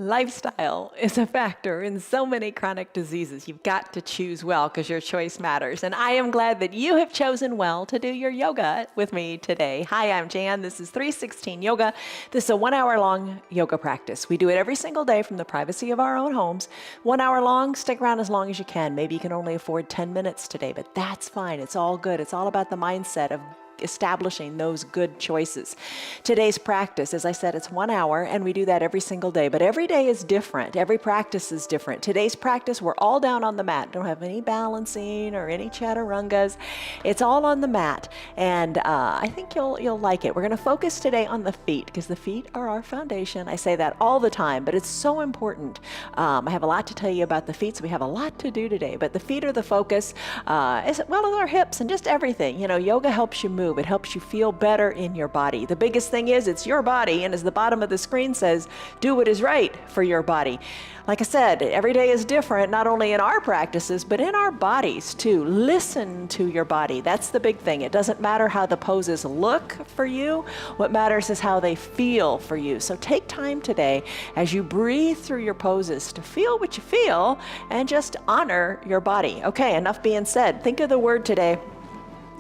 Lifestyle is a factor in so many chronic diseases. You've got to choose well because your choice matters. And I am glad that you have chosen well to do your yoga with me today. Hi, I'm Jan. This is 316 Yoga. This is a 1 hour long yoga practice. We do it every single day from the privacy of our own homes. 1 hour long, stick around as long as you can. Maybe you can only afford 10 minutes today, but that's fine. It's all good. It's all about the mindset of establishing those good choices. Today's practice, as I said, it's 1 hour, and we do that every single day, but every day is different. Every practice is different. Today's practice, we're all down on the mat. Don't have any balancing or any chaturangas. It's all on the mat, and I think you'll like it. We're going to focus today on the feet because the feet are our foundation. I say that all the time, but it's so important. I have a lot to tell you about the feet, so we have a lot to do today, but the feet are the focus, as well as our hips and just everything. You know, yoga helps you move. It helps you feel better in your body. The biggest thing is it's your body, and as the bottom of the screen says, do what is right for your body. Like I said, every day is different, not only in our practices, but in our bodies too. Listen to your body. That's the big thing. It doesn't matter how the poses look for you. What matters is how they feel for you. So take time today as you breathe through your poses to feel what you feel and just honor your body. Okay, enough being said. Think of the word today.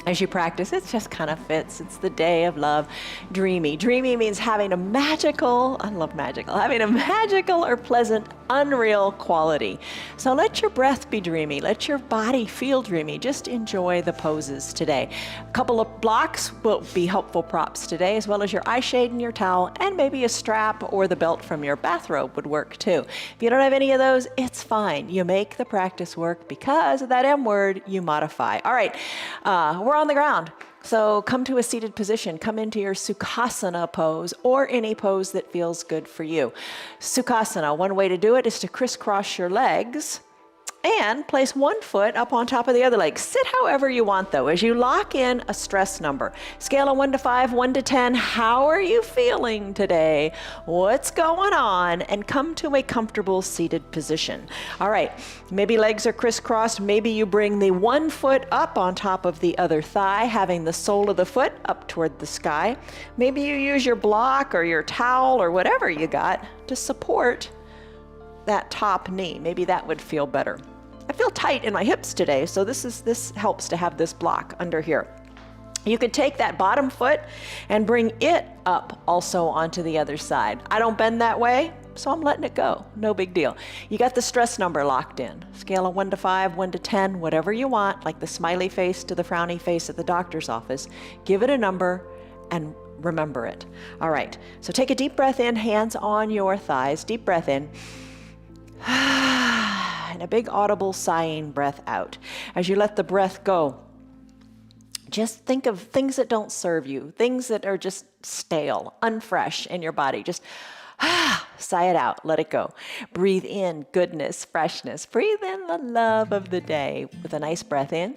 As you practice, it just kind of fits. It's the day of love. Dreamy. Dreamy means having a magical, I love magical, having a magical or pleasant, unreal quality. So let your breath be dreamy. Let your body feel dreamy. Just enjoy the poses today. A couple of blocks will be helpful props today, as well as your eye shade and your towel, and maybe a strap or the belt from your bathrobe would work too. If you don't have any of those, it's fine. You make the practice work because of that M word, you modify. All right, we're on the ground. So come to a seated position. Come into your Sukhasana pose or any pose that feels good for you. Sukhasana, one way to do it is to crisscross your legs and place one foot up on top of the other leg. Sit however you want though, as you lock in a stress number. Scale of 1 to 5, 1 to 10. How are you feeling today? What's going on? And come to a comfortable seated position. All right, maybe legs are crisscrossed. Maybe you bring the one foot up on top of the other thigh, having the sole of the foot up toward the sky. Maybe you use your block or your towel or whatever you got to support that top knee. Maybe that would feel better. I feel tight in my hips today, so this helps to have this block under here. You could take that bottom foot and bring it up also onto the other side. I don't bend that way, so I'm letting it go. No big deal. You got the stress number locked in. Scale of 1 to 5, 1 to 10, whatever you want, like the smiley face to the frowny face at the doctor's office. Give it a number and remember it. All right, so take a deep breath in, hands on your thighs. Deep breath in. And a big audible sighing breath out. As you let the breath go, just think of things that don't serve you, things that are just stale, unfresh in your body. Just sigh it out, let it go. Breathe in goodness, freshness. Breathe in the love of the day with a nice breath in.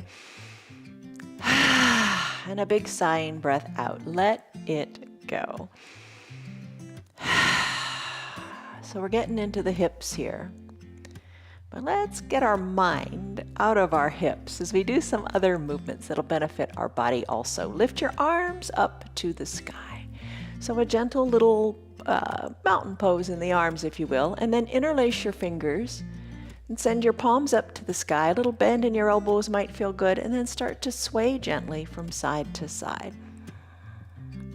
And a big sighing breath out. Let it go. So we're getting into the hips here. But let's get our mind out of our hips as we do some other movements that'll benefit our body also. Lift your arms up to the sky. So a gentle little mountain pose in the arms, if you will, and then interlace your fingers and send your palms up to the sky. A little bend in your elbows might feel good, and then start to sway gently from side to side.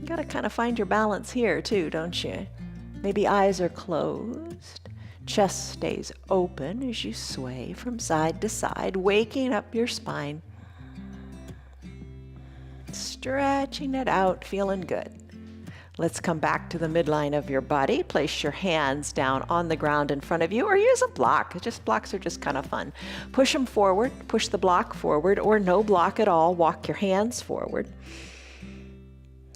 You gotta kind of find your balance here too, don't you? Maybe eyes are closed. Chest stays open as you sway from side to side, waking up your spine. Stretching it out, feeling good. Let's come back to the midline of your body. Place your hands down on the ground in front of you or use a block. Blocks are just kind of fun. Push them forward, push the block forward, or no block at all. Walk your hands forward.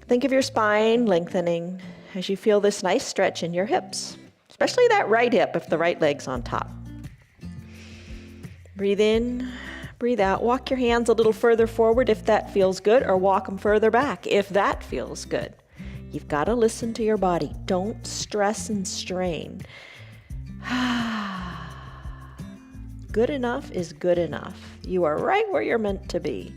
Think of your spine lengthening as you feel this nice stretch in your hips. Especially that right hip if the right leg's on top. Breathe in, breathe out. Walk your hands a little further forward if that feels good, or walk them further back if that feels good. You've got to listen to your body. Don't stress and strain. Good enough is good enough. You are right where you're meant to be.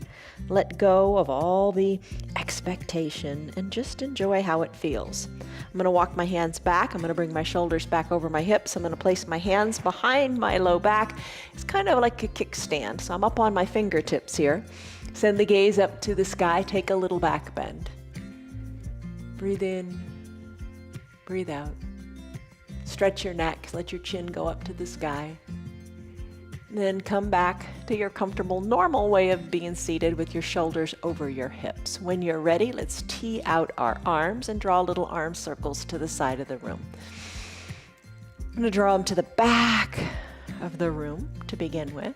Let go of all the expectation and just enjoy how it feels. I'm going to walk my hands back. I'm going to bring my shoulders back over my hips. I'm going to place my hands behind my low back. It's kind of like a kickstand. So I'm up on my fingertips here. Send the gaze up to the sky. Take a little back bend. Breathe in. Breathe out. Stretch your neck. Let your chin go up to the sky. Then come back to your comfortable, normal way of being seated with your shoulders over your hips. When you're ready, let's tee out our arms and draw little arm circles to the side of the room. I'm going to draw them to the back of the room to begin with.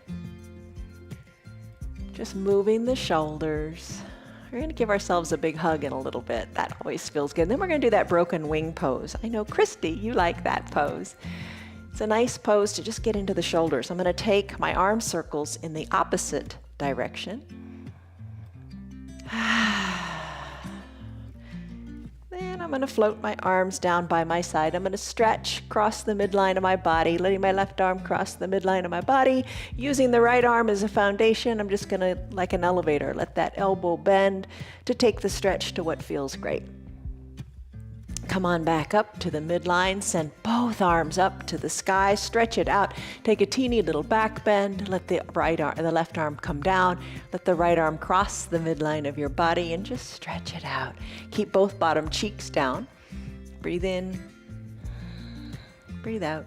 Just moving the shoulders. We're going to give ourselves a big hug in a little bit. That always feels good. Then we're going to do that broken wing pose. I know, Christy, you like that pose. It's a nice pose to just get into the shoulders. I'm going to take my arm circles in the opposite direction. Then I'm going to float my arms down by my side. I'm going to stretch across the midline of my body, letting my left arm cross the midline of my body. Using the right arm as a foundation, I'm just going to, like an elevator, let that elbow bend to take the stretch to what feels great. Come on back up to the midline, send both arms up to the sky, stretch it out, take a teeny little back bend, let the left arm come down, let the right arm cross the midline of your body and just stretch it out. Keep both bottom cheeks down. Breathe in, breathe out.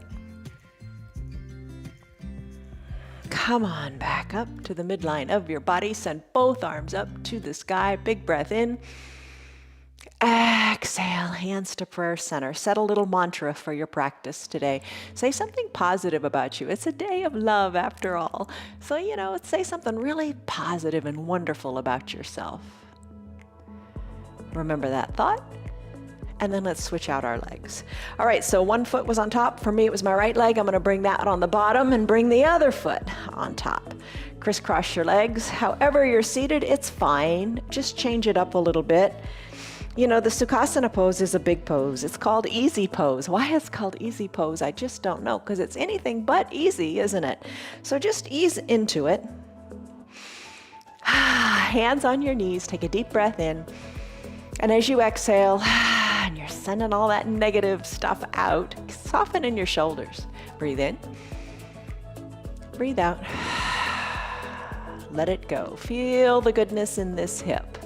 Come on back up to the midline of your body, send both arms up to the sky, big breath in. Exhale, hands to prayer center. Set a little mantra for your practice today. Say something positive about you. It's a day of love after all. So, say something really positive and wonderful about yourself. Remember that thought. And then let's switch out our legs. All right, so one foot was on top. For me, it was my right leg. I'm going to bring that on the bottom and bring the other foot on top. Crisscross your legs. However you're seated, it's fine. Just change it up a little bit. The Sukhasana pose is a big pose. It's called easy pose. Why it's called easy pose, I just don't know, because it's anything but easy, isn't it? So just ease into it. Hands on your knees, take a deep breath in. And as you exhale, and you're sending all that negative stuff out, soften in your shoulders. Breathe in. Breathe out. Let it go. Feel the goodness in this hip.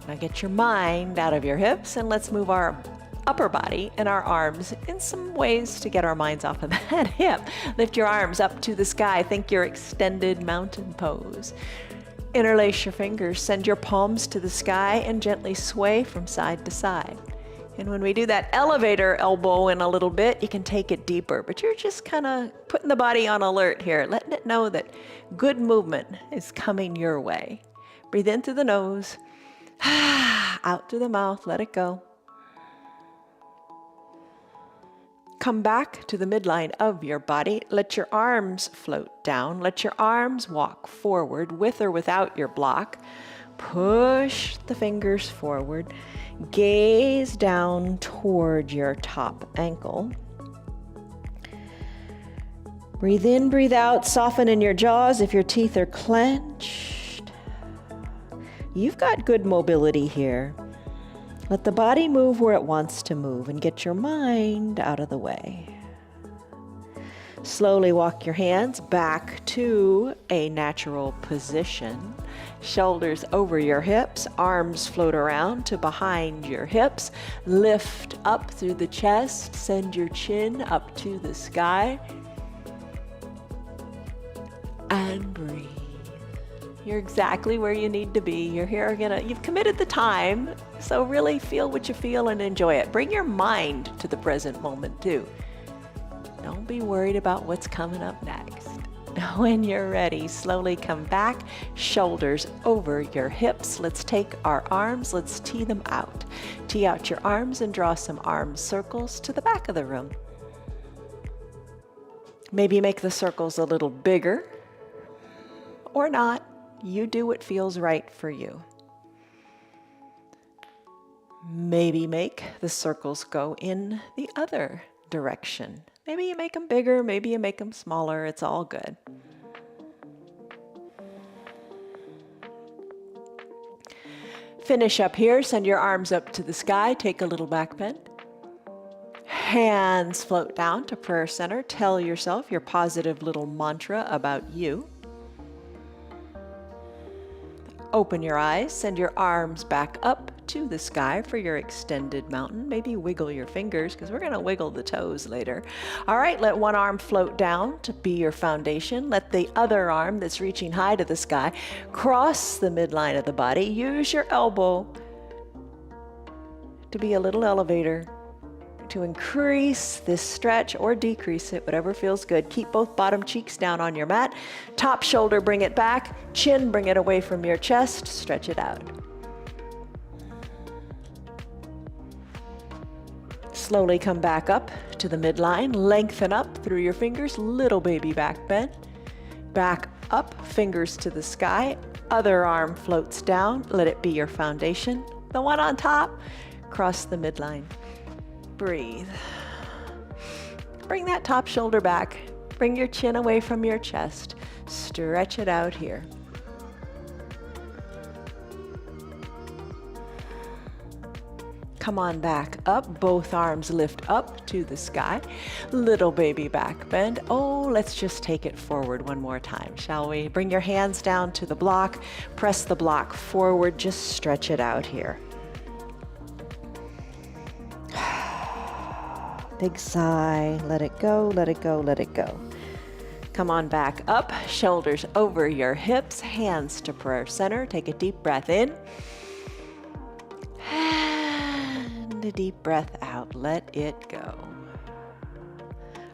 Now get your mind out of your hips and let's move our upper body and our arms in some ways to get our minds off of that hip. Lift your arms up to the sky. Think your extended mountain pose. Interlace your fingers. Send your palms to the sky and gently sway from side to side. And when we do that elevator elbow in a little bit, you can take it deeper, but you're just kind of putting the body on alert here, letting it know that good movement is coming your way. Breathe in through the nose. Out through the mouth, let it go. Come back to the midline of your body. Let your arms float down. Let your arms walk forward with or without your block. Push the fingers forward. Gaze down toward your top ankle. Breathe in, breathe out. Soften in your jaws if your teeth are clenched. You've got good mobility here. Let the body move where it wants to move and get your mind out of the way. Slowly walk your hands back to a natural position. Shoulders over your hips, arms float around to behind your hips. Lift up through the chest, send your chin up to the sky. And breathe. You're exactly where you need to be. You've committed the time, so really feel what you feel and enjoy it. Bring your mind to the present moment too. Don't be worried about what's coming up next. When you're ready, slowly come back, shoulders over your hips. Let's take our arms, let's tee them out. Tee out your arms and draw some arm circles to the back of the room. Maybe make the circles a little bigger or not. You do what feels right for you. Maybe make the circles go in the other direction. Maybe you make them bigger, maybe you make them smaller. It's all good. Finish up here. Send your arms up to the sky. Take a little back bend. Hands float down to prayer center. Tell yourself your positive little mantra about you. Open your eyes. Send your arms back up to the sky for your extended mountain. Maybe wiggle your fingers because we're going to wiggle the toes later. All right, let one arm float down to be your foundation. Let the other arm that's reaching high to the sky cross the midline of the body. Use your elbow to be a little elevator to increase this stretch or decrease it, whatever feels good. Keep both bottom cheeks down on your mat. Top shoulder, bring it back. Chin, bring it away from your chest. Stretch it out. Slowly come back up to the midline. Lengthen up through your fingers. Little baby back bend. Back up, fingers to the sky. Other arm floats down. Let it be your foundation. The one on top, cross the midline. Breathe. Bring that top shoulder back. Bring your chin away from your chest. Stretch it out here. Come on back up. Both arms lift up to the sky. Little baby back bend. Oh, let's just take it forward one more time, shall we? Bring your hands down to the block. Press the block forward. Just stretch it out here. Big sigh, let it go, let it go, let it go. Come on back up, shoulders over your hips, hands to prayer center. Take a deep breath in. And a deep breath out, let it go.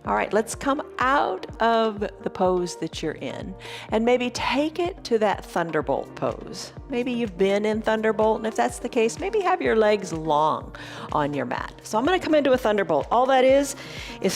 All right, let's come out of the pose that you're in and maybe take it to that thunderbolt pose. Maybe you've been in thunderbolt, and if that's the case, maybe have your legs long on your mat. So I'm gonna come into a thunderbolt. All that is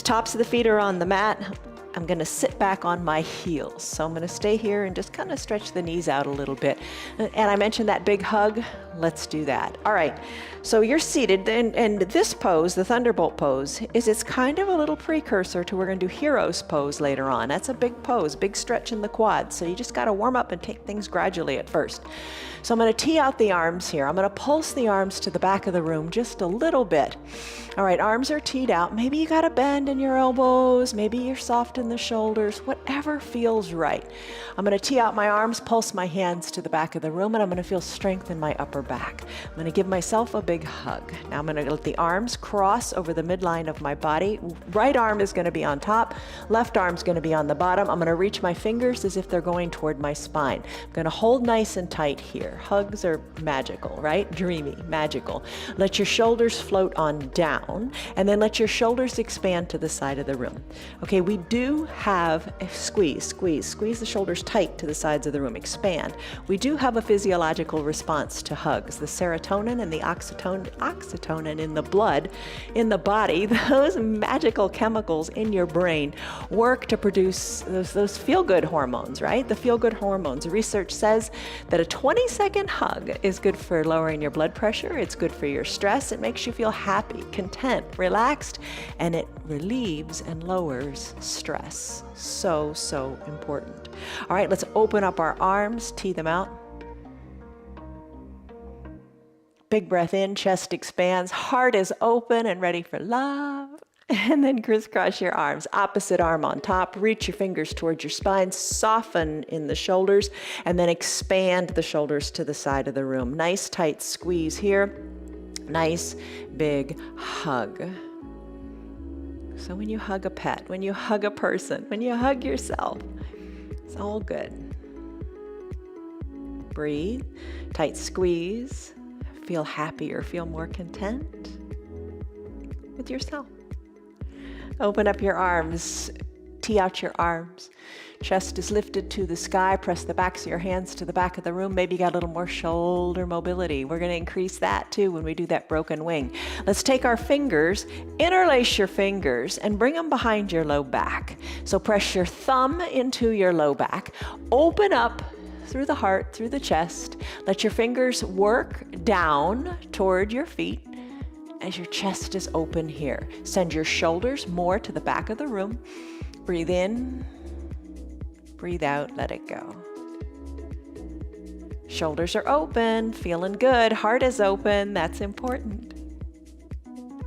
tops of the feet are on the mat. I'm gonna sit back on my heels. So I'm gonna stay here and just kind of stretch the knees out a little bit. And I mentioned that big hug. Let's do that. All right, so you're seated, and this pose, the thunderbolt pose, it's kind of a little precursor to we're gonna do hero's pose later on. That's a big pose, big stretch in the quads. So you just gotta warm up and take things gradually at first. So I'm gonna tee out the arms here. I'm gonna pulse the arms to the back of the room just a little bit. All right, arms are teed out. Maybe you got a bend in your elbows. Maybe you're soft in the shoulders, whatever feels right. I'm gonna tee out my arms, pulse my hands to the back of the room, and I'm gonna feel strength in my upper back. I'm gonna give myself a big hug. Now I'm gonna let the arms cross over the midline of my body. Right arm is gonna be on top, left arm's gonna be on the bottom. I'm gonna reach my fingers as if they're going toward my spine. I'm gonna hold nice and tight here. Hugs are magical, right? Dreamy, magical. Let your shoulders float on down, and then let your shoulders expand to the side of the room. Okay, we do have a squeeze the shoulders tight to the sides of the room, expand. We do have a physiological response to hugs. The serotonin and the oxytocin in the blood, in the body, those magical chemicals in your brain work to produce those feel-good hormones, right? The feel-good hormones. Research says that a 20-second hug is good for lowering your blood pressure. It's good for your stress. It makes you feel happy, content, relaxed, and it relieves and lowers stress. So, so important. All right, let's open up our arms, tee them out. Big breath in, chest expands, heart is open and ready for love. And then crisscross your arms, opposite arm on top, reach your fingers towards your spine, soften in the shoulders, and then expand the shoulders to the side of the room. Nice tight squeeze here, nice big hug. So when you hug a pet, when you hug a person, when you hug yourself, it's all good. Breathe, tight squeeze, feel happier, feel more content with yourself. Open up your arms, tee out your arms. Chest is lifted to the sky. Press the backs of your hands to the back of the room. Maybe you got a little more shoulder mobility. We're going to increase that too when we do that broken wing. Let's take our fingers, interlace your fingers, and bring them behind your low back. So press your thumb into your low back. Open up through the heart, through the chest. Let your fingers work down toward your feet. as your chest is open here. Send your shoulders more to the back of the room. Breathe in, breathe out, let it go. Shoulders are open, feeling good. Heart is open, that's important.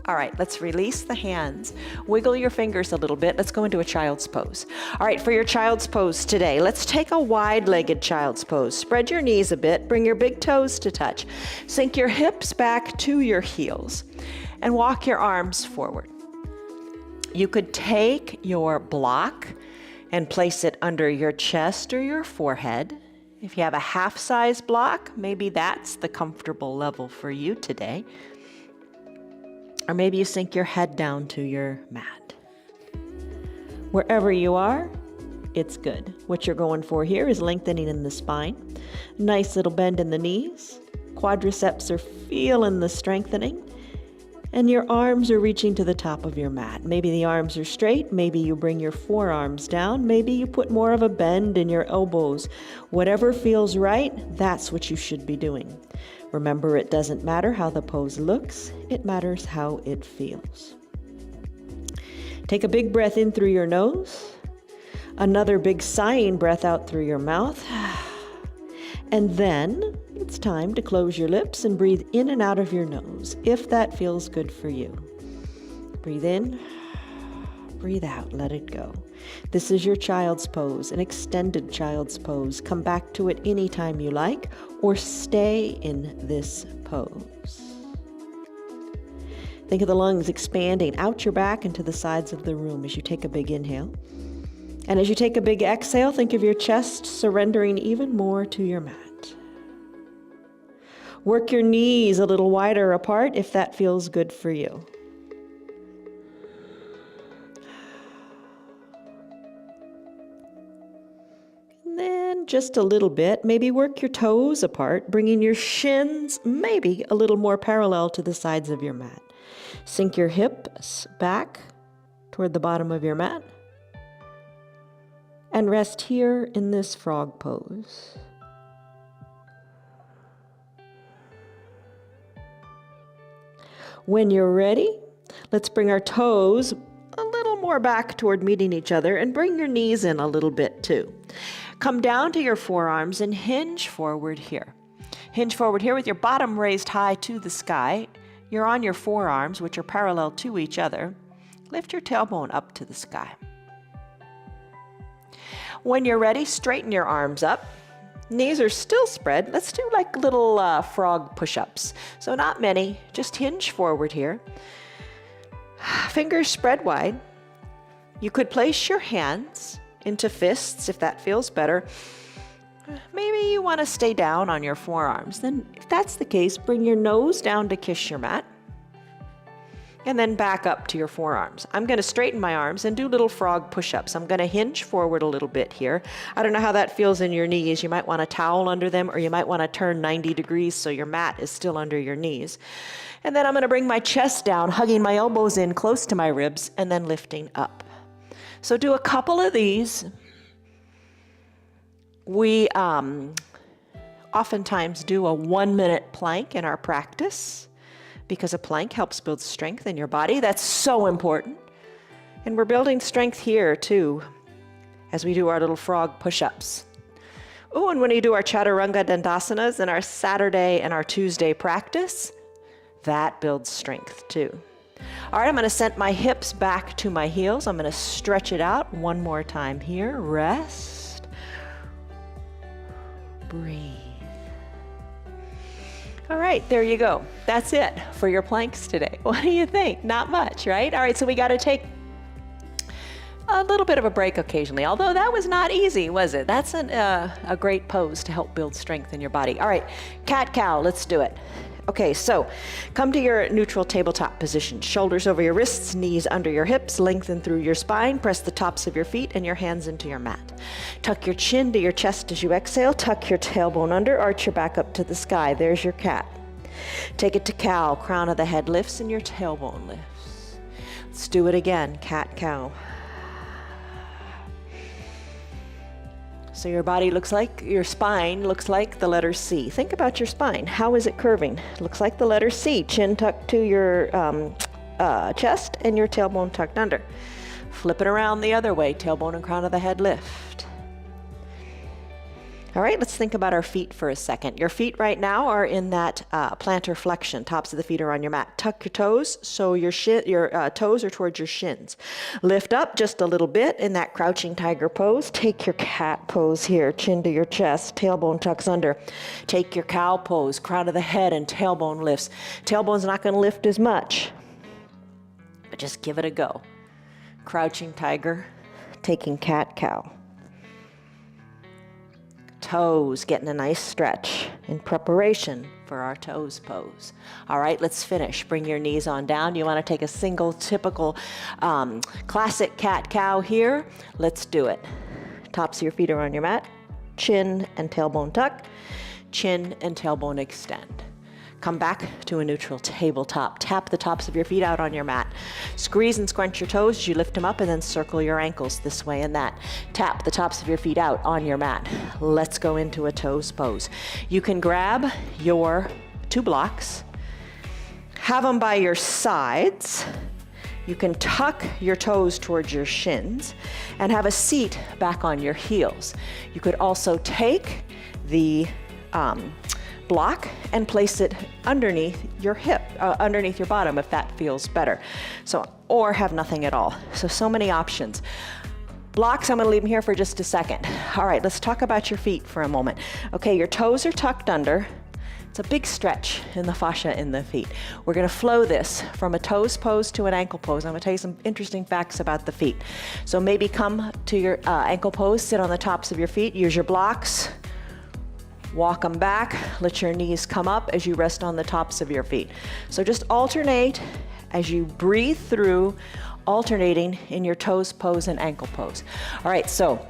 All right, let's release the hands. Wiggle your fingers a little bit. Let's go into a child's pose. All right, for your child's pose today, let's take a wide-legged child's pose. Spread your knees a bit, bring your big toes to touch. Sink your hips back to your heels and walk your arms forward. You could take your block and place it under your chest or your forehead. If you have a half-size block, maybe that's the comfortable level for you today. Or maybe you sink your head down to your mat. Wherever you are, it's good. What you're going for here is lengthening in the spine. Nice little bend in the knees. Quadriceps are feeling the strengthening. And your arms are reaching to the top of your mat. Maybe the arms are straight. Maybe you bring your forearms down. Maybe you put more of a bend in your elbows. Whatever feels right, that's what you should be doing. Remember, it doesn't matter how the pose looks, it matters how it feels. Take a big breath in through your nose, another big sighing breath out through your mouth, and then it's time to close your lips and breathe in and out of your nose, if that feels good for you. Breathe in, breathe out, let it go. This is your child's pose, an extended child's pose. Come back to it anytime you like, or stay in this pose. Think of the lungs expanding out your back into the sides of the room as you take a big inhale. And as you take a big exhale, think of your chest surrendering even more to your mat. Work your knees a little wider apart if that feels good for you. Then just a little bit, maybe work your toes apart, bringing your shins maybe a little more parallel to the sides of your mat. Sink your hips back toward the bottom of your mat and rest here in this frog pose. When you're ready, let's bring our toes a little more back toward meeting each other and bring your knees in a little bit too. Come down to your forearms and hinge forward here. Hinge forward here with your bottom raised high to the sky. You're on your forearms, which are parallel to each other. Lift your tailbone up to the sky. When you're ready, straighten your arms up. Knees are still spread. Let's do like little frog push-ups. So not many, just hinge forward here. Fingers spread wide. You could place your hands into fists if that feels better. Maybe you want to stay down on your forearms. Then if that's the case, bring your nose down to kiss your mat and then back up to your forearms. I'm going to straighten my arms and do little frog push-ups. I'm going to hinge forward a little bit here. I don't know how that feels in your knees. You might want a towel under them, or you might want to turn 90 degrees so your mat is still under your knees. And then I'm going to bring my chest down, hugging my elbows in close to my ribs, and then lifting up. So do a couple of these. We oftentimes do a 1-minute plank in our practice because a plank helps build strength in your body. That's so important. And we're building strength here too as we do our little frog push-ups. Oh, and when we do our Chaturanga Dandasanas in our Saturday and our Tuesday practice, that builds strength too. All right, I'm going to send my hips back to my heels. I'm going to stretch it out one more time here. Rest. Breathe. All right, there you go. That's it for your planks today. What do you think? Not much, right? All right, so we got to take a little bit of a break occasionally, although that was not easy, was it? That's a great pose to help build strength in your body. All right, cat-cow, let's do it. Okay, so come to your neutral tabletop position. Shoulders over your wrists, knees under your hips, lengthen through your spine, press the tops of your feet and your hands into your mat. Tuck your chin to your chest as you exhale, tuck your tailbone under, arch your back up to the sky. There's your cat. Take it to cow, crown of the head lifts and your tailbone lifts. Let's do it again, cat-cow. So your body looks like, your spine looks like the letter C. Think about your spine. How is it curving? Looks like the letter C. Chin tucked to your chest and your tailbone tucked under. Flip it around the other way. Tailbone and crown of the head lift. All right, let's think about our feet for a second. Your feet right now are in that plantar flexion. Tops of the feet are on your mat. Tuck your toes so your toes are towards your shins. Lift up just a little bit in that crouching tiger pose. Take your cat pose here, chin to your chest, tailbone tucks under. Take your cow pose, crown of the head and tailbone lifts. Tailbone's not going to lift as much, but just give it a go. Crouching tiger, taking cat cow. Toes getting a nice stretch in preparation for our toes pose. All right, let's finish. Bring your knees on down. You want to take a single typical classic cat cow here. Let's do it. Tops of your feet are on your mat. Chin and tailbone tuck. Chin and tailbone extend. Come back to a neutral tabletop. Tap the tops of your feet out on your mat. Squeeze and scrunch your toes as you lift them up and then circle your ankles this way and that. Tap the tops of your feet out on your mat. Let's go into a toes pose. You can grab your 2 blocks, have them by your sides. You can tuck your toes towards your shins and have a seat back on your heels. You could also take the block and place it underneath your hip, underneath your bottom if that feels better. So, or have nothing at all. So many options. Blocks, I'm going to leave them here for just a second. All right, let's talk about your feet for a moment. Okay, your toes are tucked under. It's a big stretch in the fascia in the feet. We're going to flow this from a toes pose to an ankle pose. I'm going to tell you some interesting facts about the feet. So maybe come to your ankle pose, sit on the tops of your feet, use your blocks. Walk them back, let your knees come up as you rest on the tops of your feet. So just alternate as you breathe through, alternating in your toes pose and ankle pose. All right, so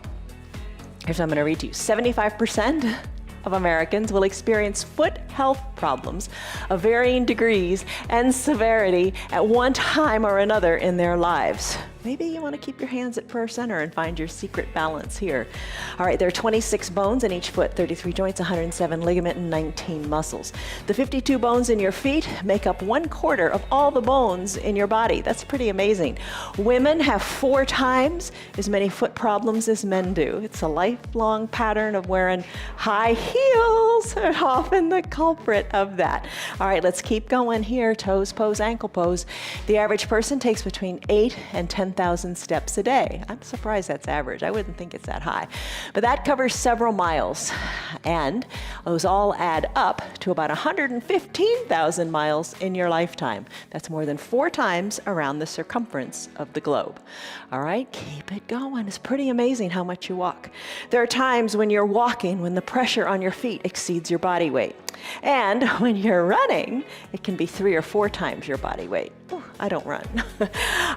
here's what I'm going to read to you. 75% of Americans will experience foot health problems of varying degrees and severity at one time or another in their lives. Maybe you want to keep your hands at prayer center and find your secret balance here. All right, there are 26 bones in each foot, 33 joints, 107 ligament, and 19 muscles. The 52 bones in your feet make up 1/4 of all the bones in your body. That's pretty amazing. Women have 4 times as many foot problems as men do. It's a lifelong pattern of wearing high heels are often the culprit of that. All right, let's keep going here. Toes pose, ankle pose. The average person takes between 8 and 10,000 steps a day. I'm surprised that's average. I wouldn't think it's that high. But that covers several miles. And those all add up to about 115,000 miles in your lifetime. That's more than 4 times around the circumference of the globe. All right, keep it going. It's pretty amazing how much you walk. There are times when you're walking when the pressure on your feet exceeds your body weight. And when you're running, it can be 3 or 4 times your body weight. Ooh, I don't run.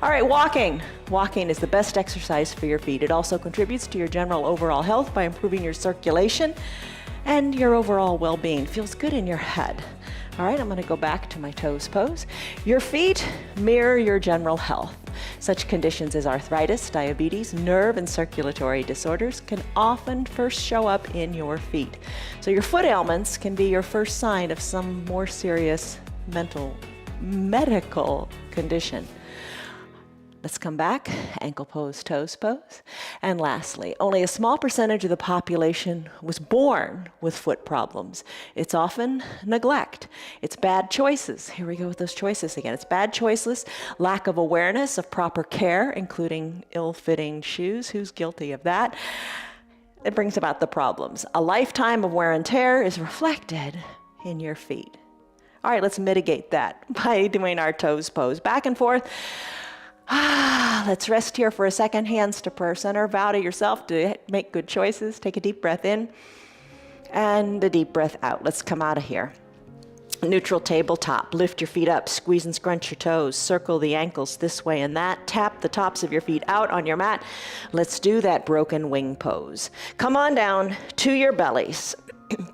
All right, walking. Walking is the best exercise for your feet. It also contributes to your general overall health by improving your circulation and your overall well-being. Feels good in your head. All right, I'm going to go back to my toes pose. Your feet mirror your general health. Such conditions as arthritis, diabetes, nerve and circulatory disorders can often first show up in your feet. So your foot ailments can be your first sign of some more serious medical condition. Let's come back, ankle pose, toes pose. And lastly, only a small percentage of the population was born with foot problems. It's often neglect. It's bad choices. Here we go with those choices again. It's bad choices, lack of awareness of proper care, including ill-fitting shoes. Who's guilty of that? It brings about the problems. A lifetime of wear and tear is reflected in your feet. All right, let's mitigate that by doing our toes pose. Back and forth. Let's rest here for a second. Hands to prayer center. Vow to yourself to make good choices. Take a deep breath in and a deep breath out. Let's come out of here. Neutral tabletop. Lift your feet up. Squeeze and scrunch your toes. Circle the ankles this way and that. Tap the tops of your feet out on your mat. Let's do that broken wing pose. Come on down to your bellies.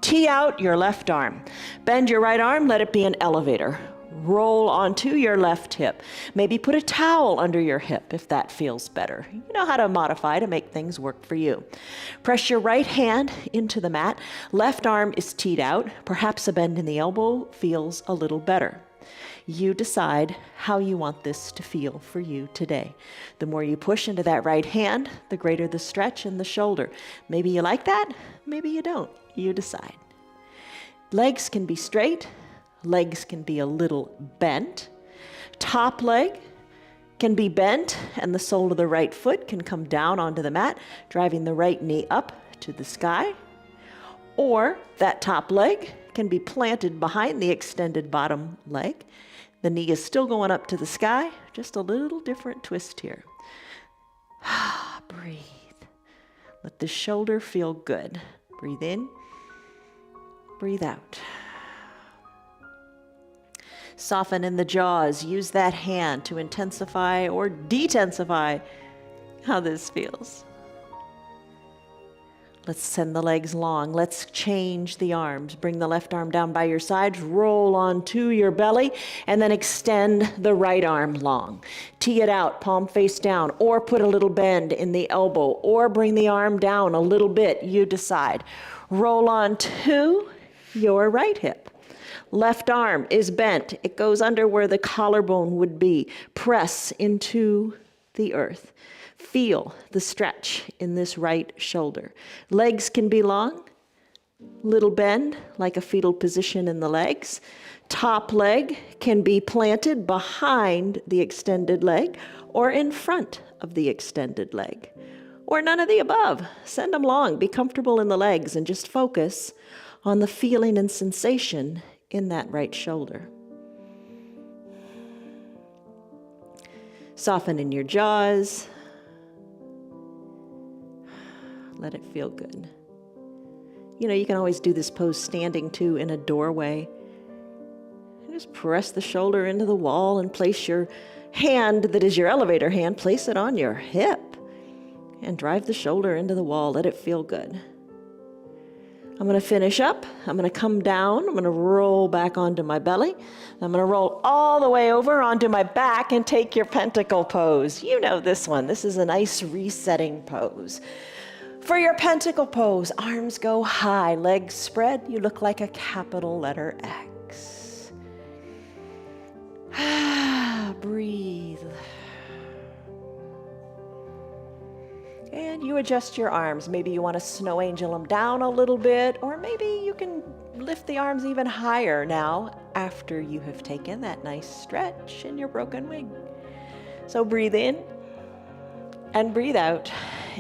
Tee out your left arm. Bend your right arm. Let it be an elevator. Roll onto your left hip. Maybe put a towel under your hip if that feels better. You know how to modify to make things work for you. Press your right hand into the mat. Left arm is teed out. Perhaps a bend in the elbow feels a little better. You decide how you want this to feel for you today. The more you push into that right hand, the greater the stretch in the shoulder. Maybe you like that, maybe you don't. You decide. Legs can be straight. Legs can be a little bent. Top leg can be bent, and the sole of the right foot can come down onto the mat, driving the right knee up to the sky. Or that top leg can be planted behind the extended bottom leg. The knee is still going up to the sky, just a little different twist here. Breathe. Let the shoulder feel good. Breathe in, breathe out. Soften in the jaws. Use that hand to intensify or detensify how this feels. Let's send the legs long. Let's change the arms. Bring the left arm down by your sides, roll onto your belly, and then extend the right arm long. Tee it out, palm face down, or put a little bend in the elbow, or bring the arm down a little bit. You decide. Roll onto your right hip. Left arm is bent. It goes under where the collarbone would be. Press into the earth. Feel the stretch in this right shoulder. Legs can be long, little bend, like a fetal position in the legs. Top leg can be planted behind the extended leg or in front of the extended leg. Or none of the above. Send them long. Be comfortable in the legs and just focus on the feeling and sensation in that right shoulder. Soften in your jaws. Let it feel good. You know, you can always do this pose standing too in a doorway. Just press the shoulder into the wall and place your hand that is your elevator hand, place it on your hip and drive the shoulder into the wall. Let it feel good. I'm going to finish up. I'm going to come down. I'm going to roll back onto my belly. I'm going to roll all the way over onto my back and take your pentacle pose. You know this one. This is a nice resetting pose. For your pentacle pose, arms go high, legs spread. You look like a capital letter X. Breathe. And you adjust your arms. Maybe you want to snow angel them down a little bit, or maybe you can lift the arms even higher now after you have taken that nice stretch in your broken wing. So breathe in and breathe out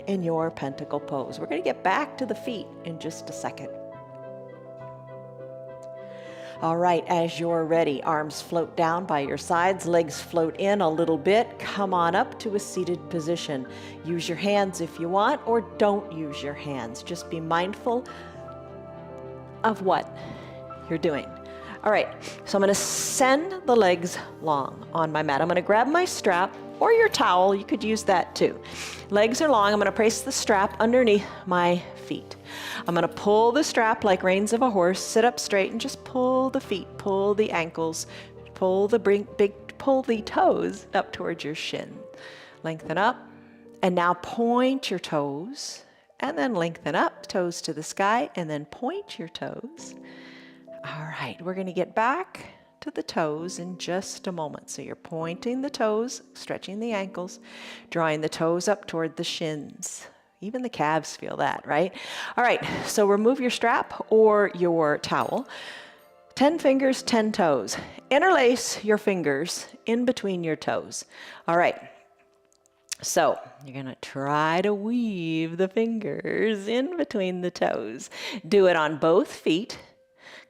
in your pentacle pose. We're going to get back to the feet in just a second. All right, as you're ready, arms float down by your sides, legs float in a little bit. Come on up to a seated position. Use your hands if you want, or don't use your hands. Just be mindful of what you're doing. All right, so I'm going to send the legs long on my mat. I'm going to grab my strap or your towel. You could use that too. Legs are long. I'm going to place the strap underneath my feet. I'm going to pull the strap like reins of a horse, sit up straight and just pull the feet, pull the ankles, pull the toes up towards your shin. Lengthen up and now point your toes and then lengthen up, toes to the sky, and then point your toes. All right, we're going to get back to the toes in just a moment. So you're pointing the toes, stretching the ankles, drawing the toes up toward the shins. Even the calves feel that, right? All right, so remove your strap or your towel. 10 fingers, 10 toes. Interlace your fingers in between your toes. All right, so you're gonna try to weave the fingers in between the toes. Do it on both feet,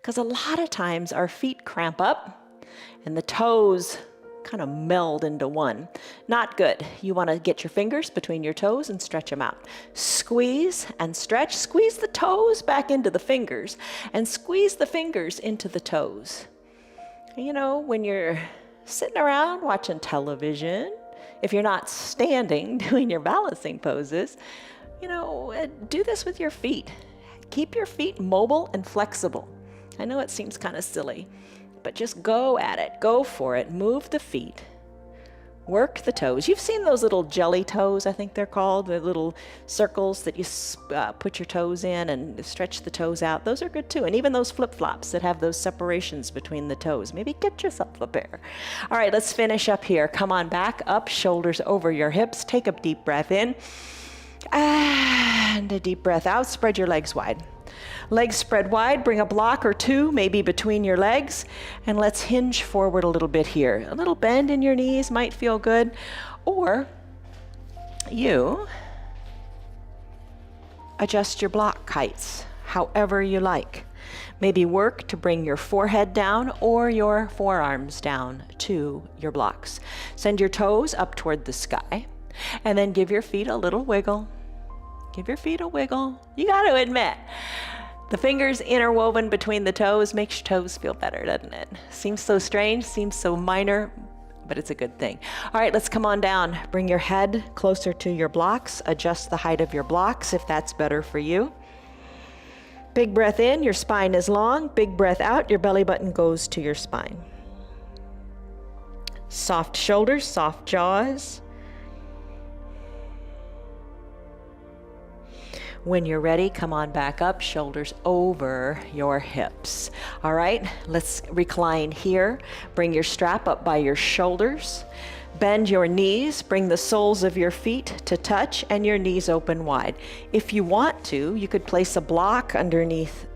because a lot of times our feet cramp up and the toes kind of meld into one. Not good. You want to get your fingers between your toes and stretch them out. Squeeze and stretch. Squeeze the toes back into the fingers and squeeze the fingers into the toes. You know, when you're sitting around watching television, if you're not standing doing your balancing poses, you know, do this with your feet. Keep your feet mobile and flexible. I know it seems kind of silly, but just go at it. Go for it. Move the feet. Work the toes. You've seen those little jelly toes, I think they're called, the little circles that you put your toes in and stretch the toes out. Those are good too. And even those flip-flops that have those separations between the toes. Maybe get yourself a pair. All right, let's finish up here. Come on back, up, shoulders over your hips. Take a deep breath in and a deep breath out. Spread your legs wide. Legs spread wide, bring a block or two maybe between your legs, and let's hinge forward a little bit here. A little bend in your knees might feel good, or you adjust your block heights however you like. Maybe work to bring your forehead down or your forearms down to your blocks. Send your toes up toward the sky, and then give your feet a little wiggle. Give your feet a wiggle. You got to admit, the fingers interwoven between the toes makes your toes feel better, doesn't it? Seems so strange, seems so minor, but it's a good thing. All right, let's come on down. Bring your head closer to your blocks. Adjust the height of your blocks if that's better for you. Big breath in, your spine is long. Big breath out, your belly button goes to your spine. Soft shoulders, soft jaws. When you're ready, come on back up, shoulders over your hips. All right, let's recline here. Bring your strap up by your shoulders. Bend your knees, bring the soles of your feet to touch and your knees open wide. If you want to, you could place a block underneath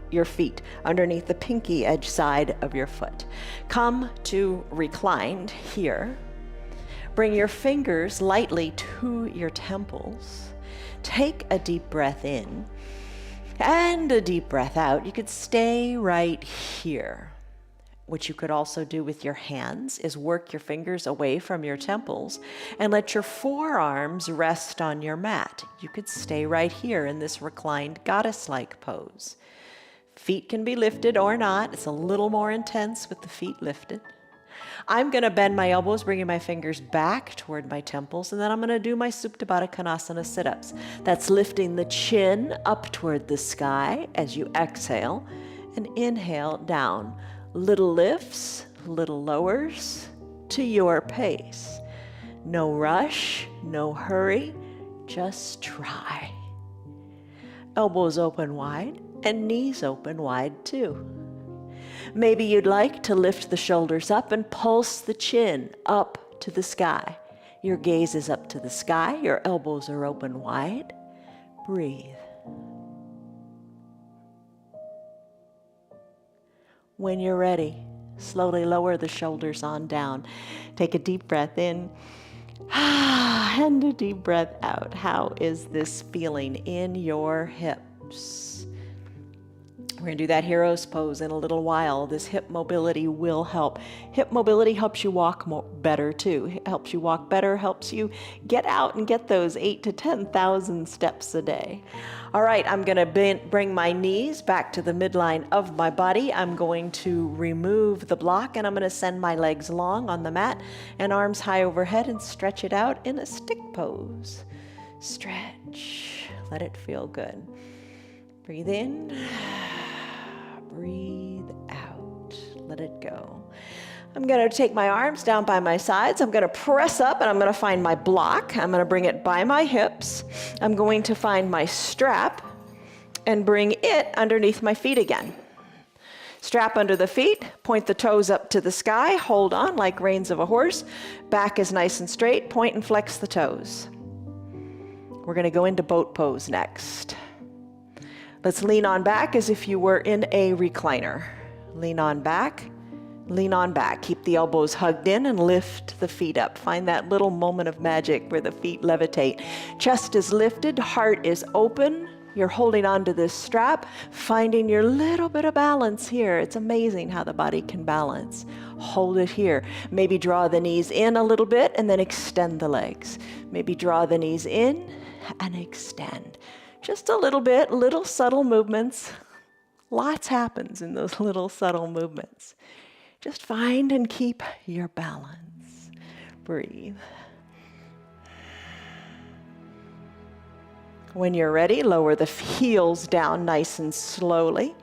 your feet, underneath the pinky edge side of your foot. Come to reclined here. Bring your fingers lightly to your temples. Take a deep breath in and a deep breath out. You could stay right here. What you could also do with your hands is work your fingers away from your temples and let your forearms rest on your mat. You could stay right here in this reclined goddess-like pose. Feet can be lifted or not. It's a little more intense with the feet lifted. I'm going to bend my elbows, bringing my fingers back toward my temples, and then I'm going to do my Supta Baddha Konasana sit-ups. That's lifting the chin up toward the sky as you exhale, and inhale down. Little lifts, little lowers to your pace. No rush, no hurry, just try. Elbows open wide and knees open wide too. Maybe you'd like to lift the shoulders up and pulse the chin up to the sky. Your gaze is up to the sky, your elbows are open wide. Breathe. When you're ready, slowly lower the shoulders on down. Take a deep breath in and a deep breath out. How is this feeling in your hips? We're going to do that hero's pose in a little while. This hip mobility will help. Hip mobility helps you walk better too. It helps you walk better, helps you get out and get those 8,000 to 10,000 steps a day. All right, I'm going to bring my knees back to the midline of my body. I'm going to remove the block and I'm going to send my legs long on the mat and arms high overhead and stretch it out in a stick pose. Stretch. Let it feel good. Breathe in. Breathe out. Let it go. I'm going to take my arms down by my sides. I'm going to press up and I'm going to find my block. I'm going to bring it by my hips. I'm going to find my strap and bring it underneath my feet again. Strap under the feet, point the toes up to the sky, hold on like reins of a horse. Back is nice and straight, point and flex the toes. We're going to go into boat pose next. Let's lean on back as if you were in a recliner. Lean on back, lean on back. Keep the elbows hugged in and lift the feet up. Find that little moment of magic where the feet levitate. Chest is lifted, heart is open. You're holding on to this strap, finding your little bit of balance here. It's amazing how the body can balance. Hold it here. Maybe draw the knees in a little bit and then extend the legs. Maybe draw the knees in and extend. Just a little bit, little subtle movements. Lots happens in those little subtle movements. Just find and keep your balance. Breathe. When you're ready, lower the heels down nice and slowly.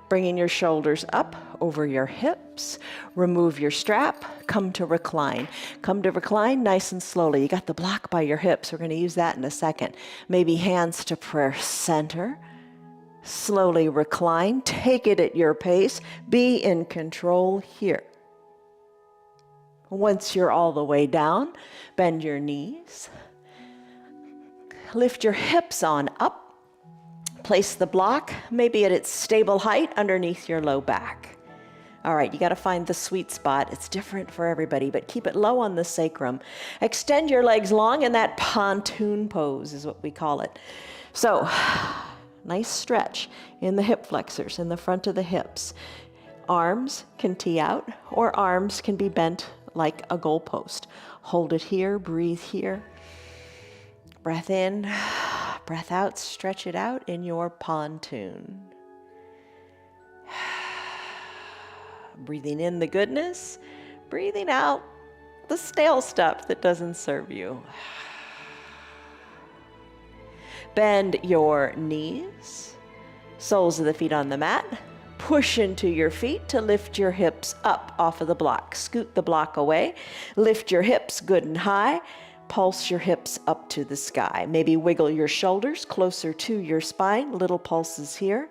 Bringing your shoulders up over your hips. Remove your strap. Come to recline. Come to recline nice and slowly. You got the block by your hips. We're going to use that in a second. Maybe hands to prayer center. Slowly recline. Take it at your pace. Be in control here. Once you're all the way down, bend your knees. Lift your hips on up. Place the block maybe at its stable height underneath your low back. All right, you got to find the sweet spot. It's different for everybody, but keep it low on the sacrum. Extend your legs long in that pontoon pose is what we call it. So, nice stretch in the hip flexors, in the front of the hips. Arms can tee out, or arms can be bent like a goalpost. Hold it here, breathe here. Breath in, breath out, stretch it out in your pontoon. Breathing in the goodness, breathing out the stale stuff that doesn't serve you. Bend your knees, soles of the feet on the mat. Push into your feet to lift your hips up off of the block. Scoot the block away. Lift your hips good and high. Pulse your hips up to the sky. Maybe wiggle your shoulders closer to your spine. Little pulses here.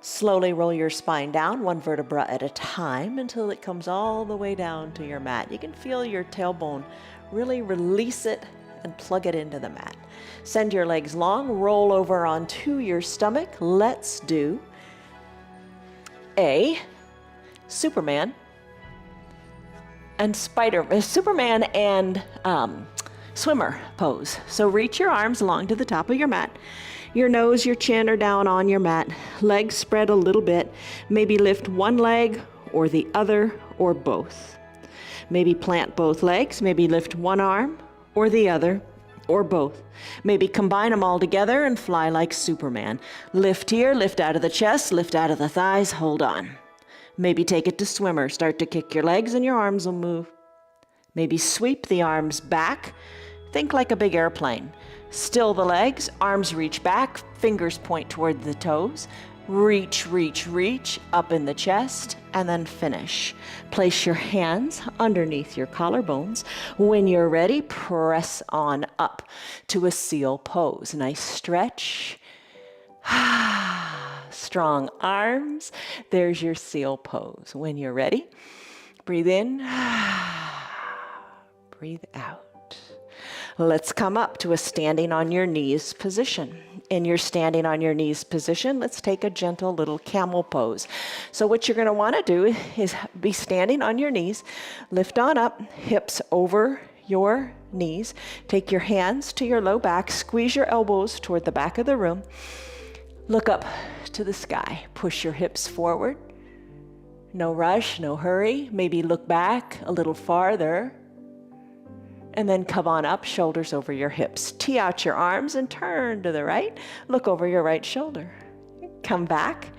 Slowly roll your spine down, one vertebra at a time, until it comes all the way down to your mat. You can feel your tailbone. Really release it and plug it into the mat. Send your legs long, roll over onto your stomach. Let's do a Superman and Superman and swimmer pose. So reach your arms along to the top of your mat. Your nose, your chin are down on your mat. Legs spread a little bit. Maybe lift one leg or the other or both. Maybe plant both legs. Maybe lift one arm or the other or both. Maybe combine them all together and fly like Superman. Lift here, lift out of the chest, lift out of the thighs, hold on. Maybe take it to swimmer. Start to kick your legs and your arms will move. Maybe sweep the arms back. Think like a big airplane. Still the legs, arms reach back, fingers point toward the toes. Reach, reach, reach up in the chest, and then finish. Place your hands underneath your collarbones. When you're ready, press on up to a seal pose. Nice stretch. Strong arms. There's your seal pose. When you're ready, breathe in, breathe out. Let's come up to a standing on your knees position. In your standing on your knees position, let's take a gentle little camel pose. So what you're going to want to do is be standing on your knees, lift on up, hips over your knees, take your hands to your low back, squeeze your elbows toward the back of the room, look up to the sky, push your hips forward. No rush, no hurry. Maybe look back a little farther. And then come on up, shoulders over your hips. Tee out your arms and turn to the right. Look over your right shoulder. Come back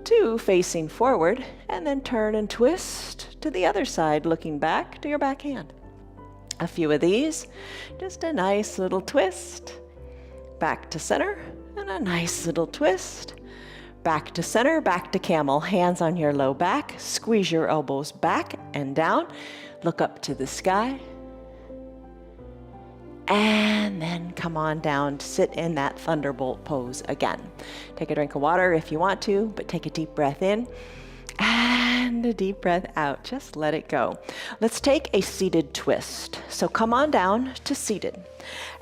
to facing forward, and then turn and twist to the other side, looking back to your back hand. A few of these, just a nice little twist. Back to center, and a nice little twist. Back to center, back to camel. Hands on your low back. Squeeze your elbows back and down. Look up to the sky. And then come on down, sit in that thunderbolt pose again. Take a drink of water if you want to, but take a deep breath in and a deep breath out. Just let it go. Let's take a seated twist. So come on down to seated.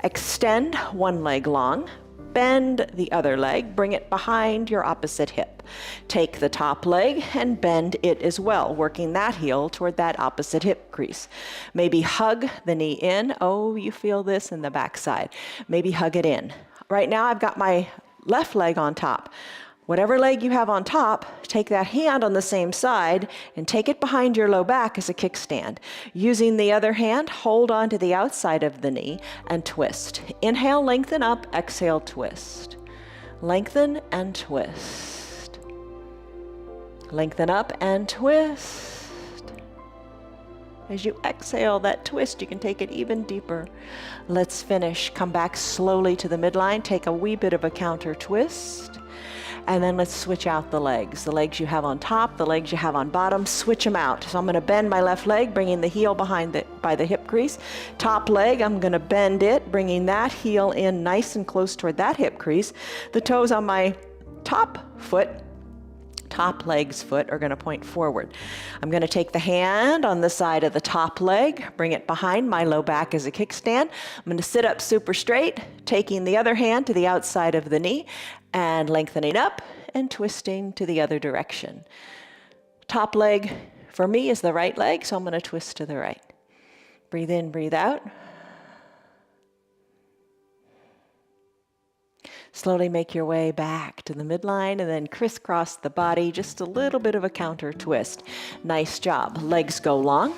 Extend one leg long, bend the other leg, bring it behind your opposite hip. Take the top leg and bend it as well, working that heel toward that opposite hip crease. Maybe hug the knee in. Oh, you feel this in the backside. Maybe hug it in. Right now I've got my left leg on top. Whatever leg you have on top, take that hand on the same side and take it behind your low back as a kickstand. Using the other hand, hold on to the outside of the knee and twist. Inhale, lengthen up, exhale, twist. Lengthen and twist. Lengthen up and twist. As you exhale that twist, you can take it even deeper. Let's finish. Come back slowly to the midline. Take a wee bit of a counter twist. And then let's switch out the legs. The legs you have on top, the legs you have on bottom, switch them out. So I'm gonna bend my left leg, bringing the heel by the hip crease. Top leg, I'm gonna bend it, bringing that heel in nice and close toward that hip crease. The toes on my top leg's foot are gonna point forward. I'm gonna take the hand on the side of the top leg, bring it behind my low back as a kickstand. I'm gonna sit up super straight, taking the other hand to the outside of the knee and lengthening up and twisting to the other direction. Top leg for me is the right leg, so I'm gonna twist to the right. Breathe in, breathe out. Slowly make your way back to the midline and then crisscross the body, just a little bit of a counter twist. Nice job. Legs go long.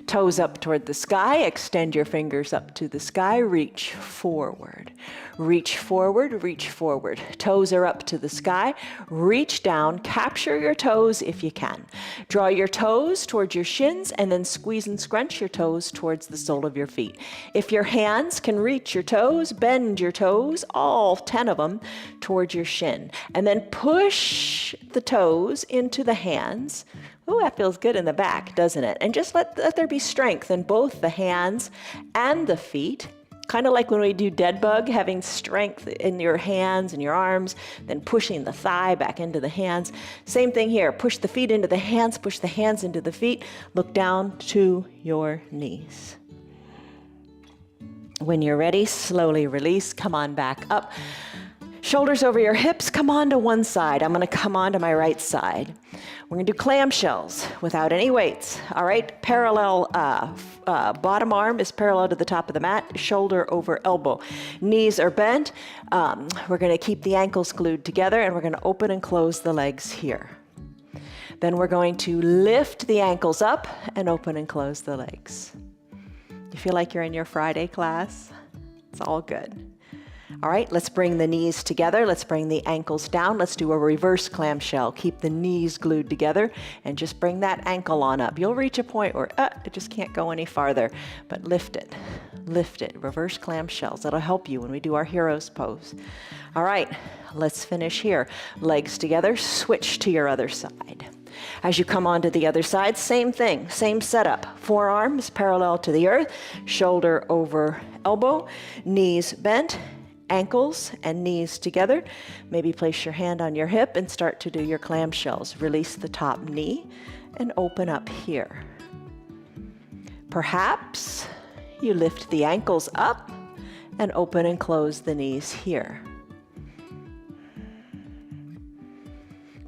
Toes up toward the sky. Extend your fingers up to the sky. Reach forward. Reach forward, reach forward. Toes are up to the sky. Reach down. Capture your toes if you can. Draw your toes towards your shins and then squeeze and scrunch your toes towards the sole of your feet. If your hands can reach your toes, bend your toes, all 10 of them, towards your shin. And then push the toes into the hands. Ooh, that feels good in the back, doesn't it? And just let there be strength in both the hands and the feet. Kind of like when we do dead bug, having strength in your hands and your arms, then pushing the thigh back into the hands. Same thing here. Push the feet into the hands, push the hands into the feet. Look down to your knees. When you're ready, slowly release. Come on back up. Shoulders over your hips, come on to one side. I'm gonna come on to my right side. We're gonna do clamshells without any weights. All right, parallel, bottom arm is parallel to the top of the mat, shoulder over elbow. Knees are bent. We're gonna keep the ankles glued together and we're gonna open and close the legs here. Then we're going to lift the ankles up and open and close the legs. You feel like you're in your Friday class? It's all good. All right, let's bring the knees together. Let's bring the ankles down. Let's do a reverse clamshell. Keep the knees glued together and just bring that ankle on up. You'll reach a point where it just can't go any farther, but lift it, reverse clamshells. That'll help you when we do our hero's pose. All right, let's finish here. Legs together, switch to your other side. As you come onto the other side, same thing, same setup. Forearms parallel to the earth, shoulder over elbow, knees bent, ankles and knees together. Maybe place your hand on your hip and start to do your clamshells. Release the top knee and open up here. Perhaps you lift the ankles up and open and close the knees here.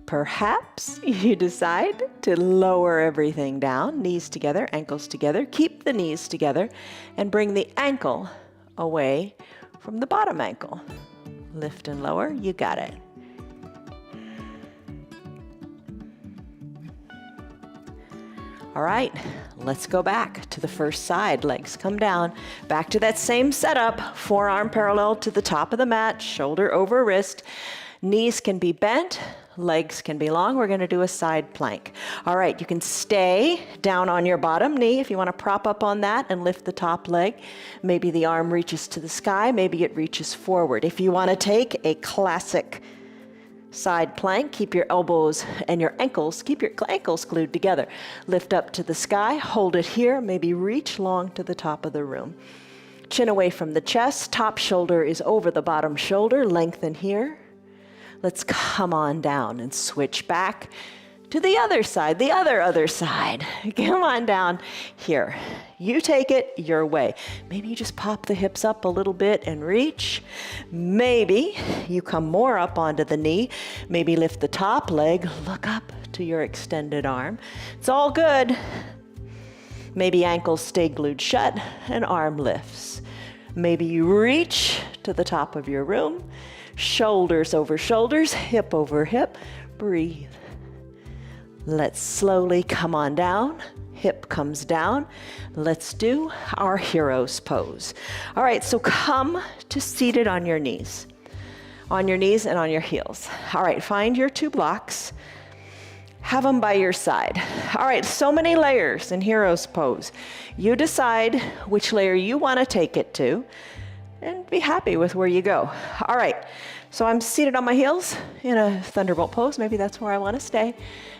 Perhaps you decide to lower everything down, knees together, ankles together. Keep the knees together and bring the ankle away from the bottom ankle. Lift and lower, you got it. All right, let's go back to the first side. Legs come down. Back to that same setup. Forearm parallel to the top of the mat, shoulder over wrist. Knees can be bent, legs can be long. We're gonna do a side plank. All right, you can stay down on your bottom knee if you wanna prop up on that and lift the top leg. Maybe the arm reaches to the sky, maybe it reaches forward. If you wanna take a classic side plank, keep your elbows and your ankles, keep your ankles glued together. Lift up to the sky, hold it here, maybe reach long to the top of the room. Chin away from the chest, top shoulder is over the bottom shoulder, lengthen here. Let's come on down and switch back to the other side, the other side. Come on down here. You take it your way. Maybe you just pop the hips up a little bit and reach. Maybe you come more up onto the knee. Maybe lift the top leg, look up to your extended arm. It's all good. Maybe ankles stay glued shut and arm lifts. Maybe you reach to the top of your room. Shoulders over shoulders, hip over hip. Breathe. Let's slowly come on down. Hip comes down. Let's do our hero's pose. All right, so come to seated on your knees. On your knees and on your heels. All right, find your two blocks. have them by your side. All right, so many layers in Hero's Pose. You decide which layer you want to take it to and be happy with where you go. All right, so I'm seated on my heels in a Thunderbolt pose. Maybe that's where I want to stay.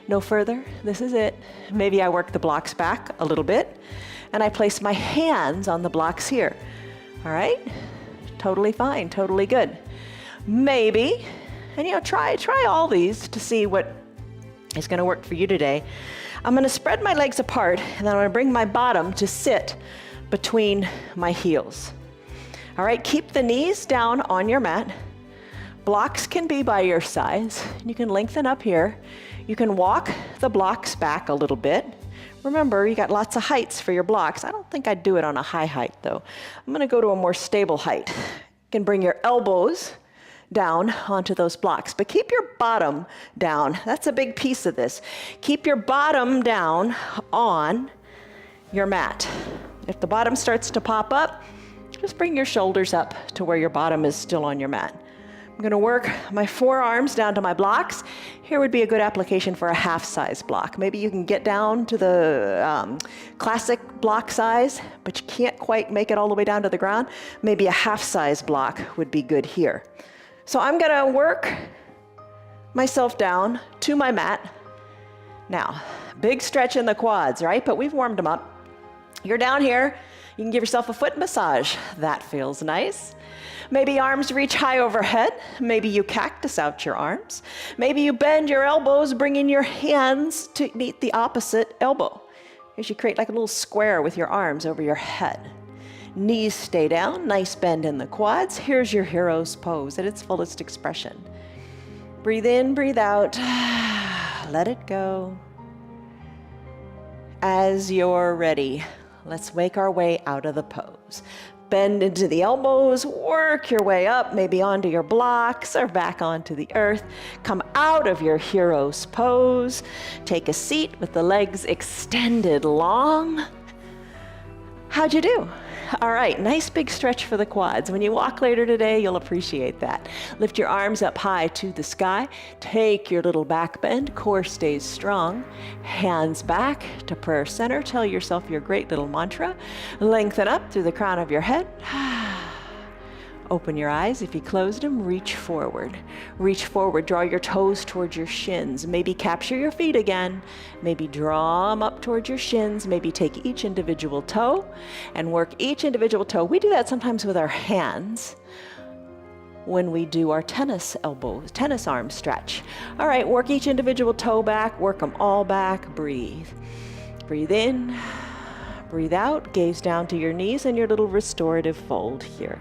No further, this is it. Maybe I work the blocks back a little bit and I place my hands on the blocks here. All right, totally fine, totally good. Maybe, and try all these to see what is going to work for you today. I'm going to spread my legs apart and then I'm going to bring my bottom to sit between my heels. All right, keep the knees down on your mat. Blocks can be by your size. You can lengthen up here. You can walk the blocks back a little bit. Remember, you got lots of heights for your blocks. I don't think I'd do it on a high height though. I'm going to go to a more stable height. You can bring your elbows down onto those blocks, but keep your bottom down. That's a big piece of this. Keep your bottom down on your mat. If the bottom starts to pop up, just bring your shoulders up to where your bottom is still on your mat. I'm going to work my forearms down to my blocks. Here would be a good application for a half-size block. Maybe you can get down to the classic block size, but you can't quite make it all the way down to the ground. Maybe a half-size block would be good here. So I'm going to work myself down to my mat. Now, big stretch in the quads, right? But we've warmed them up. You're down here. You can give yourself a foot massage. That feels nice. Maybe arms reach high overhead. Maybe you cactus out your arms. Maybe you bend your elbows, bringing your hands to meet the opposite elbow. As you create like a little square with your arms over your head. Knees stay down, nice bend in the quads. Here's your Hero's Pose at its fullest expression. Breathe in, breathe out. Let it go. As you're ready, let's make our way out of the pose. Bend into the elbows, work your way up, maybe onto your blocks or back onto the earth. Come out of your Hero's Pose. Take a seat with the legs extended long. How'd you do? All right, nice big stretch for the quads. When you walk later today, you'll appreciate that. Lift your arms up high to the sky. Take your little back bend. Core stays strong. Hands back to prayer center. Tell yourself your great little mantra. Lengthen up through the crown of your head. Open your eyes. If you closed them, reach forward. Reach forward. Draw your toes towards your shins. Maybe capture your feet again. Maybe draw them up towards your shins. Maybe take each individual toe and work each individual toe. We do that sometimes with our hands when we do our tennis arm stretch. All right, work each individual toe back. Work them all back. Breathe. Breathe in. Breathe out. Gaze down to your knees and your little restorative fold here.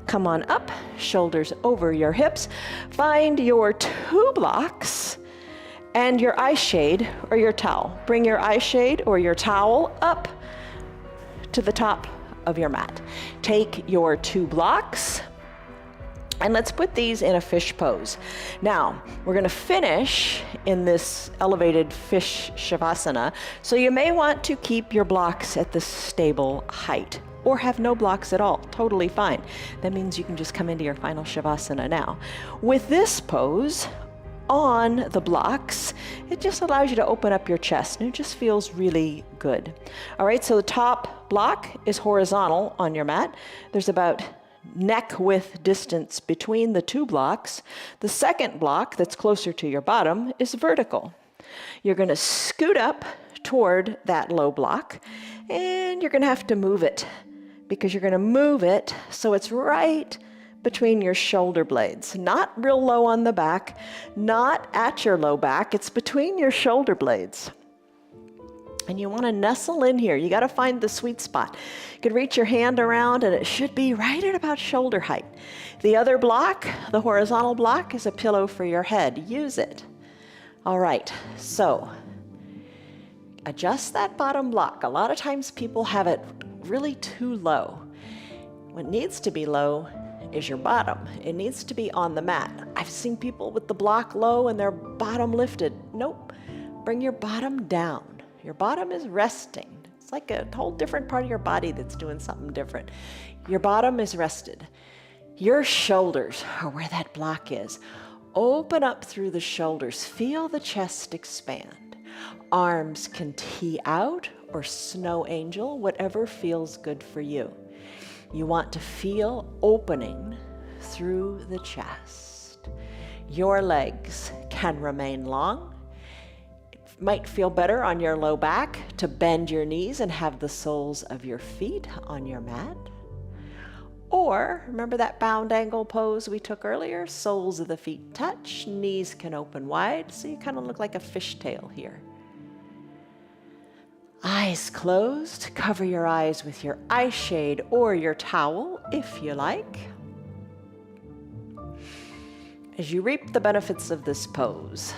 Come on up, shoulders over your hips. Find your two blocks and your eye shade or your towel. Bring your eye shade or your towel up to the top of your mat. Take your two blocks and let's put these in a fish pose. Now, we're gonna finish in this elevated fish shavasana, so you may want to keep your blocks at the stable height. Or have no blocks at all, totally fine. That means you can just come into your final shavasana now. With this pose, on the blocks, it just allows you to open up your chest and it just feels really good. All right, so the top block is horizontal on your mat. There's about neck width distance between the two blocks. The second block that's closer to your bottom is vertical. You're gonna scoot up toward that low block and you're gonna have to move it because you're gonna move it so it's right between your shoulder blades. Not real low on the back, not at your low back, it's between your shoulder blades. And you wanna nestle in here. You gotta find the sweet spot. You can reach your hand around and it should be right at about shoulder height. The other block, the horizontal block, is a pillow for your head. Use it. All right, so adjust that bottom block. A lot of times people have it really too low. What needs to be low is your bottom. It needs to be on the mat. I've seen people with the block low and their bottom lifted. Nope, bring your bottom down. Your bottom is resting. It's like a whole different part of your body that's doing something different. Your bottom is rested. Your shoulders are where that block is. Open up through the shoulders. Feel the chest expand. Arms can tee out or snow angel, whatever feels good for you. You want to feel opening through the chest. Your legs can remain long. It might feel better on your low back to bend your knees and have the soles of your feet on your mat. Or, remember that bound angle pose we took earlier? Soles of the feet touch, knees can open wide, so you kind of look like a fishtail here. Eyes closed, cover your eyes with your eye shade or your towel if you like. As you reap the benefits of this pose,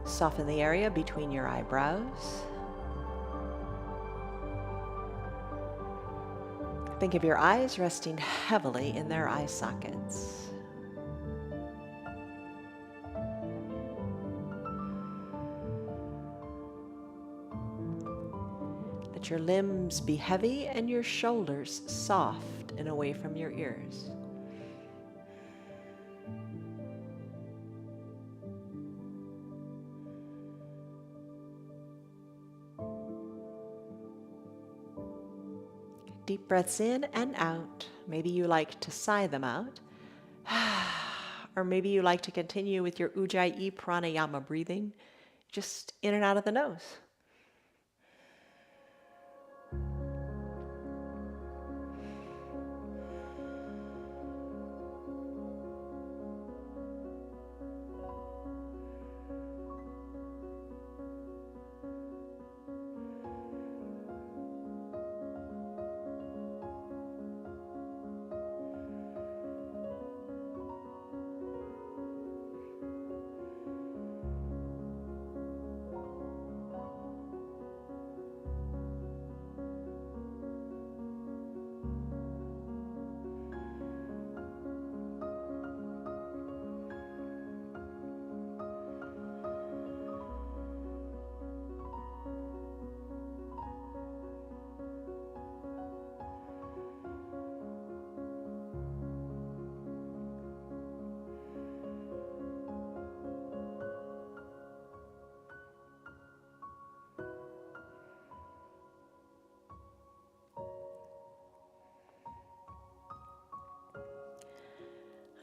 soften the area between your eyebrows. Think of your eyes resting heavily in their eye sockets. Let your limbs be heavy and your shoulders soft and away from your ears. Deep breaths in and out. Maybe you like to sigh them out. Or maybe you like to continue with your Ujjayi pranayama breathing, just in and out of the nose.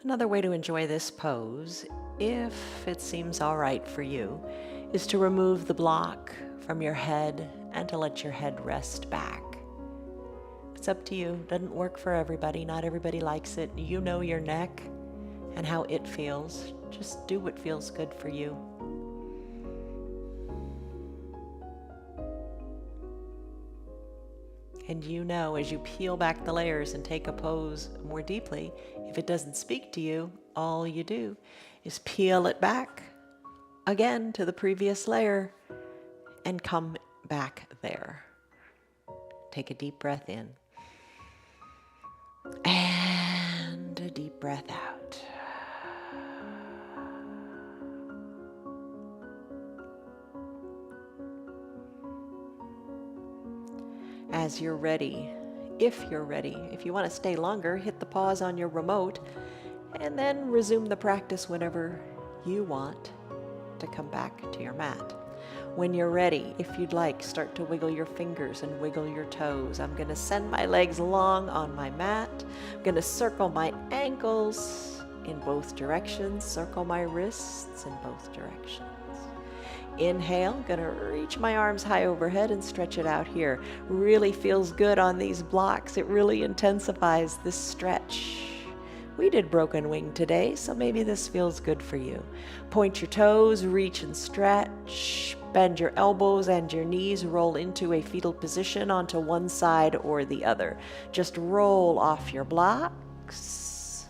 Another way to enjoy this pose, if it seems all right for you, is to remove the block from your head and to let your head rest back. It's up to you. Doesn't work for everybody. Not everybody likes it. You know your neck and how it feels. Just do what feels good for you. And you know, as you peel back the layers and take a pose more deeply, if it doesn't speak to you, all you do is peel it back again to the previous layer and come back there. Take a deep breath in and a deep breath out. As you're ready, if you're ready, if you want to stay longer, hit the pause on your remote and then resume the practice whenever you want to come back to your mat. When you're ready, if you'd like, start to wiggle your fingers and wiggle your toes. I'm going to send my legs long on my mat. I'm going to circle my ankles in both directions, circle my wrists in both directions. Inhale, gonna reach my arms high overhead and stretch it out here. Really feels good on these blocks. It really intensifies this stretch. We did broken wing today, so maybe this feels good for you. Point your toes, reach and stretch. Bend your elbows and your knees, roll into a fetal position onto one side or the other. Just roll off your blocks.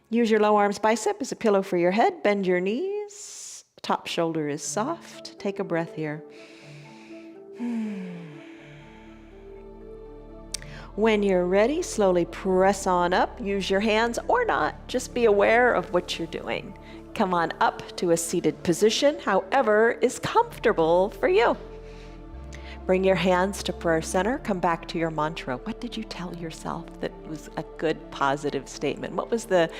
Use your low arms bicep as a pillow for your head. Bend your knees. Top shoulder is soft. Take a breath here. When you're ready, slowly press on up. Use your hands or not. Just be aware of what you're doing. Come on up to a seated position, however is comfortable for you. Bring your hands to prayer center. Come back to your mantra. What did you tell yourself that was a good, positive statement? What was the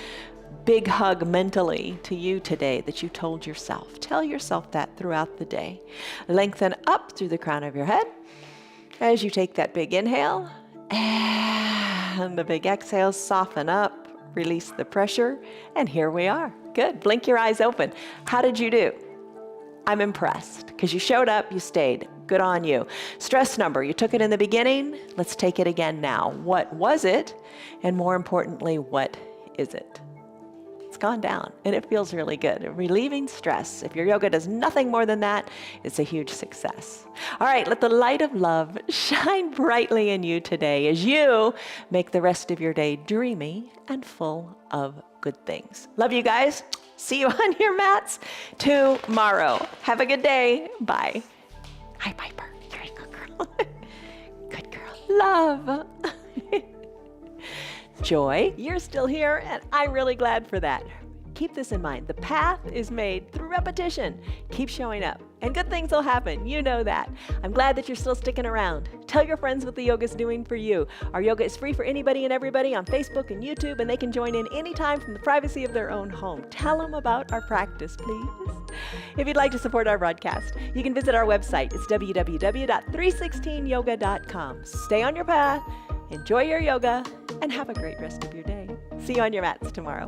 big hug mentally to you today that you told yourself? Tell yourself that throughout the day. Lengthen up through the crown of your head as you take that big inhale. And the big exhale, soften up, release the pressure, and here we are. Good. Blink your eyes open. How did you do? I'm impressed because you showed up, you stayed. Good on you. Stress number, you took it in the beginning. Let's take it again now. What was it? And more importantly, what is it? It's gone down and it feels really good. Relieving stress. If your yoga does nothing more than that, it's a huge success. All right, let the light of love shine brightly in you today as you make the rest of your day dreamy and full of good things. Love you guys. See you on your mats tomorrow. Have a good day. Bye. Hi, Piper. You're a good girl. Good girl. Love. Joy, you're still here, and I'm really glad for that. Keep this in mind. The path is made through repetition. Keep showing up, and good things will happen. You know that. I'm glad that you're still sticking around. Tell your friends what the yoga's doing for you. Our yoga is free for anybody and everybody on Facebook and YouTube, and they can join in anytime from the privacy of their own home. Tell them about our practice, please. If you'd like to support our broadcast, you can visit our website. It's www.316yoga.com. Stay on your path, enjoy your yoga, and have a great rest of your day. See you on your mats tomorrow.